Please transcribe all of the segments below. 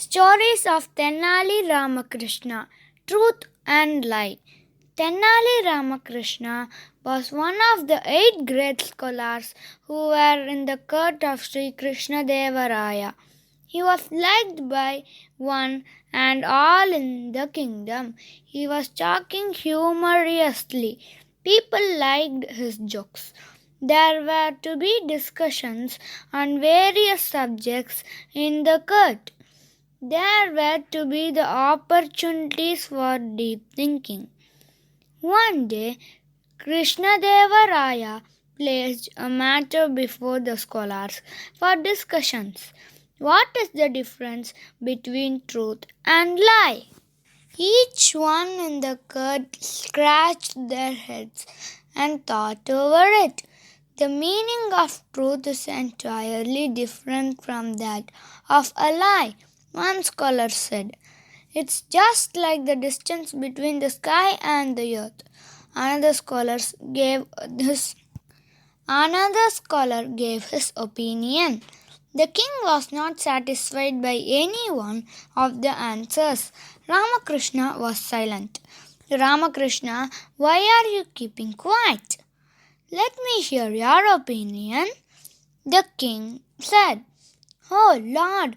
Stories of Tenali Ramakrishna, Truth and Lie. Tenali Ramakrishna was one of the 8 great scholars who were in the court of Sri Krishna Devaraya. He was liked by one and all in the kingdom. He was talking humorously. People liked his jokes. There were to be discussions on various subjects in the court. There were to be the opportunities for deep thinking. One day, Krishnadevaraya placed a matter before the scholars for discussions. What is the difference between truth and lie? Each one in the court scratched their heads and thought over it. The meaning of truth is entirely different from that of a lie, one scholar said. It's just like the distance between the sky and the earth. Another scholar gave his opinion. The king was not satisfied by any one of the answers. Ramakrishna was silent. Ramakrishna, why are you keeping quiet? Let me hear your opinion. The king said, Oh Lord,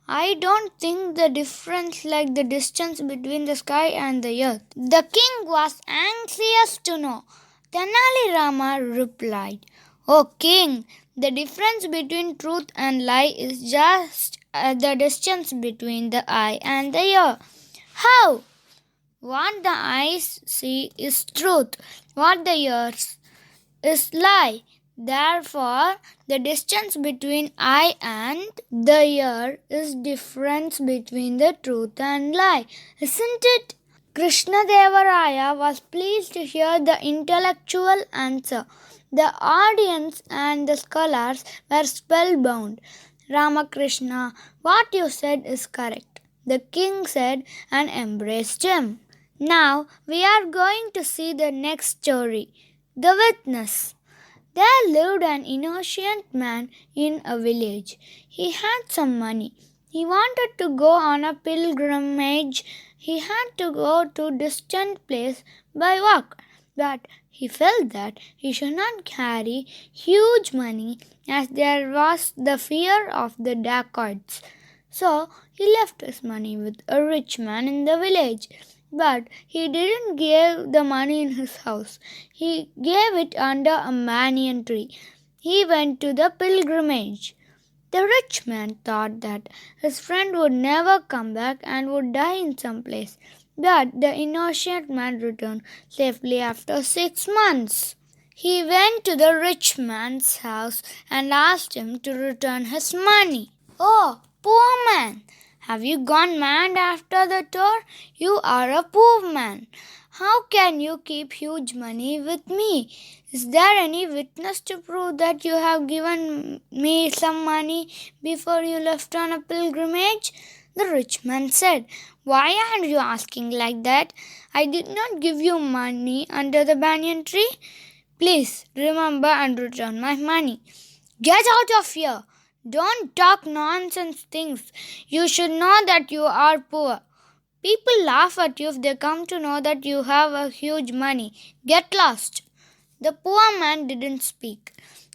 I don't think the difference like the distance between the sky and the earth. The king was anxious to know. Tenali Rama replied, O king, the difference between truth and lie is just the distance between the eye and the ear. How? What the eyes see is truth. What the ears is lie. Therefore, the distance between eye and the ear is difference between the truth and lie, isn't it? Krishnadevaraya was pleased to hear the intellectual answer. The audience and the scholars were spellbound. Ramakrishna, what you said is correct, the king said and embraced him. Now we are going to see the next story, The Witness. There lived an innocent man in a village. He had some money. He wanted to go on a pilgrimage. He had to go to a distant place by walk. But he felt that he should not carry huge money as there was the fear of the dacoits. So he left his money with a rich man in the village. But he didn't give the money in his house. He gave it under a banyan tree. He went to the pilgrimage. The rich man thought that his friend would never come back and would die in some place. But the innocent man returned safely after 6 months. He went to the rich man's house and asked him to return his money. Oh, poor man! Have you gone mad after the tour? You are a poor man. How can you keep huge money with me? Is there any witness to prove that you have given me some money before you left on a pilgrimage? The rich man said, Why are you asking like that? I did not give you money under the banyan tree. Please remember and return my money. Get out of here! Don't talk nonsense things. You should know that you are poor. People laugh at you if they come to know that you have a huge money. Get lost. The poor man didn't speak.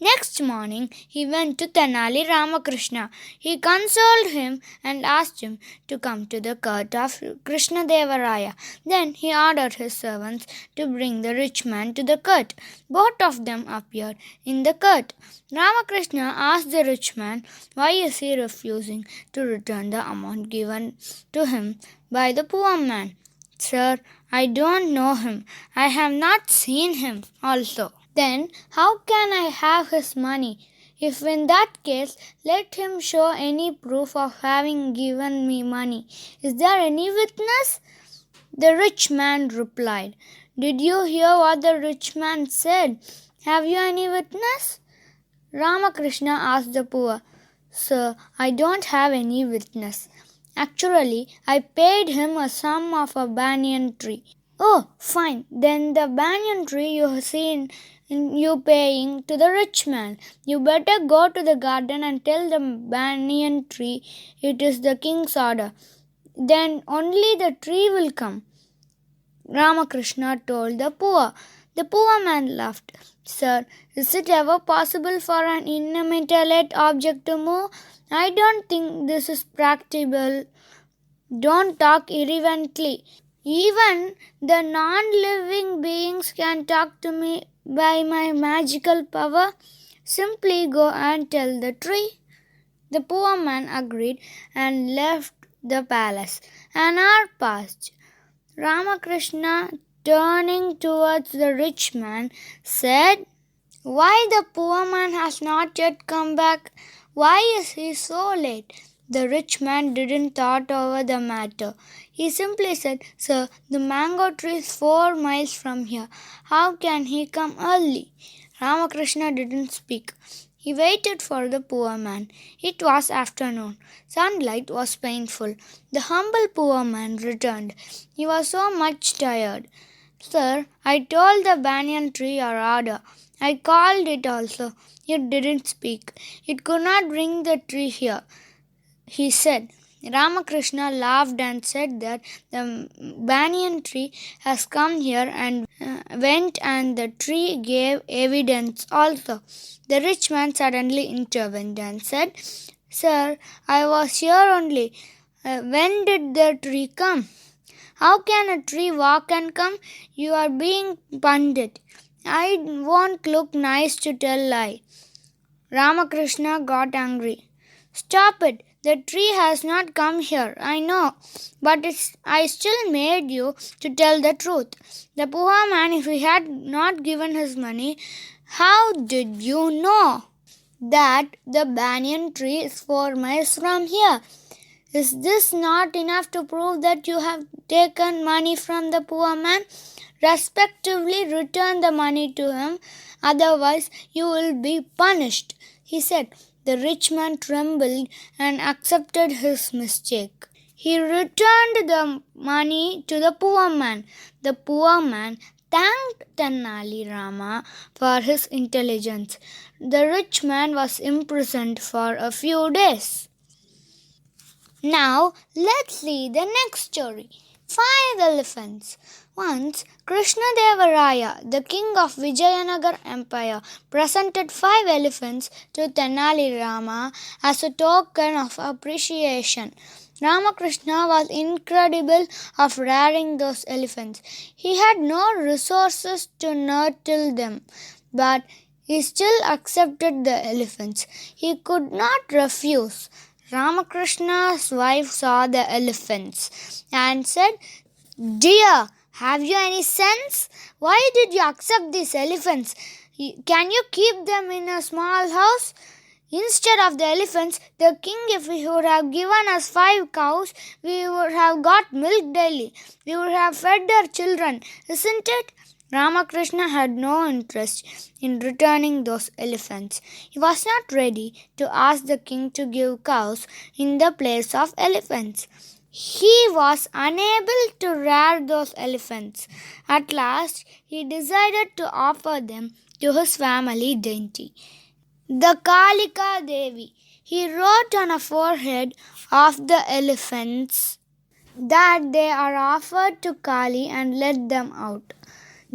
Next morning, he went to Tenali Ramakrishna. He consoled him and asked him to come to the court of Krishnadevaraya. Then he ordered his servants to bring the rich man to the court. Both of them appeared in the court. Ramakrishna asked the rich man, why is he refusing to return the amount given to him by the poor man? Sir, I don't know him. I have not seen him also. Then how can I have his money? If in that case, let him show any proof of having given me money. Is there any witness? The rich man replied. Did you hear what the rich man said? Have you any witness? Ramakrishna asked the poor. Sir, I don't have any witness. Actually, I paid him a sum of a banyan tree. Oh, fine. Then the banyan tree you have seen you paying to the rich man? You better go to the garden and tell the banyan tree it is the king's order. Then only the tree will come. Ramakrishna told the poor. The poor man laughed. Sir, is it ever possible for an inanimate object to move? I don't think this is practicable. Don't talk irreverently. Even the non living beings can talk to me by my magical power. Simply go and tell the tree. The poor man agreed and left the palace. An hour passed. Ramakrishna, turning towards the rich man, said, "Why the poor man has not yet come back? Why is he so late?" The rich man didn't thought over the matter. He simply said, "Sir, the mango tree is 4 miles from here. How can he come early?" Ramakrishna didn't speak. He waited for the poor man. It was afternoon. Sunlight was painful. The humble poor man returned. He was so much tired. "Sir, I told the banyan tree your order. I called it also. It didn't speak. It could not bring the tree here," he said. Ramakrishna laughed and said that the banyan tree has come here and went, and the tree gave evidence also. The rich man suddenly intervened and said, "Sir, I was here only. When did the tree come? How can a tree walk and come? You are being pundit. I won't look nice to tell lie." Ramakrishna got angry. "Stop it! The tree has not come here, I know, but I still made you to tell the truth. The poor man, if he had not given his money, how did you know that the banyan tree is 4 miles from here? Is this not enough to prove that you have taken money from the poor man? Respectively return the money to him, otherwise you will be punished," he said. The rich man trembled and accepted his mistake. He returned the money to the poor man. The poor man thanked Tenali Raman for his intelligence. The rich man was imprisoned for a few days. Now let's see the next story. 5 elephants. Once Krishnadevaraya, the king of Vijayanagar Empire, presented 5 elephants to Tenali Rama as a token of appreciation. Ramakrishna was incredible of rearing those elephants. He had no resources to nurture them, but he still accepted the elephants. He could not refuse. Ramakrishna's wife saw the elephants and said, "Dear, have you any sense? Why did you accept these elephants? Can you keep them in a small house? Instead of the elephants, the king, if he would have given us 5 cows, we would have got milk daily. We would have fed our children, isn't it?" Ramakrishna had no interest in returning those elephants. He was not ready to ask the king to give cows in the place of elephants. He was unable to rear those elephants. At last, he decided to offer them to his family deity, the Kalika Devi. He wrote on a forehead of the elephants that they are offered to Kali and let them out.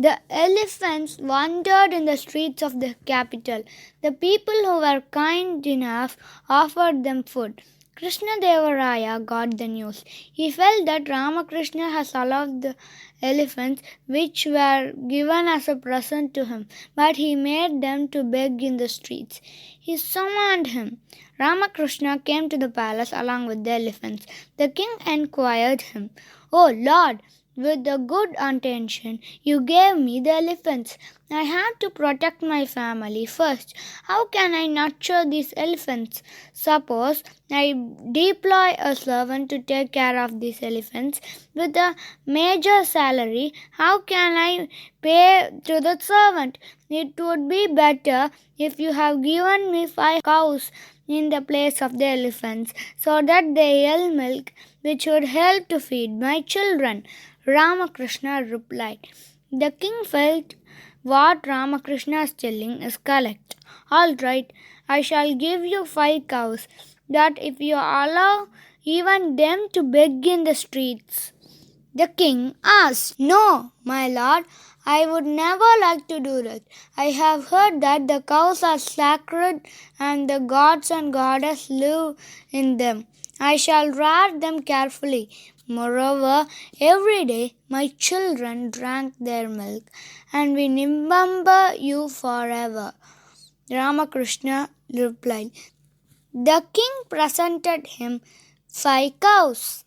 The elephants wandered in the streets of the capital. The people who were kind enough offered them food. Krishnadevaraya got the news. He felt that Ramakrishna has allowed the elephants, which were given as a present to him, but he made them to beg in the streets. He summoned him. Ramakrishna came to the palace along with the elephants. The king enquired him, "Oh Lord, with the good intention you gave me the elephants. I have to protect my family first. How can I nurture these elephants? Suppose I deploy a servant to take care of these elephants with a major salary. How can I pay to the servant? It would be better if you have given me 5 cows in the place of the elephants, so that they yield milk, which would help to feed my children." Ramakrishna replied. The king felt What Ramakrishna is telling is correct. All right, I shall give you 5 cows, that if you allow even them to beg in the streets. The king asked, "No, my lord, I would never like to do that. I have heard that the cows are sacred and the gods and goddesses live in them. I shall rear them carefully. Moreover, every day my children drank their milk, and we remember you forever." Ramakrishna replied. The king presented him 5 cows.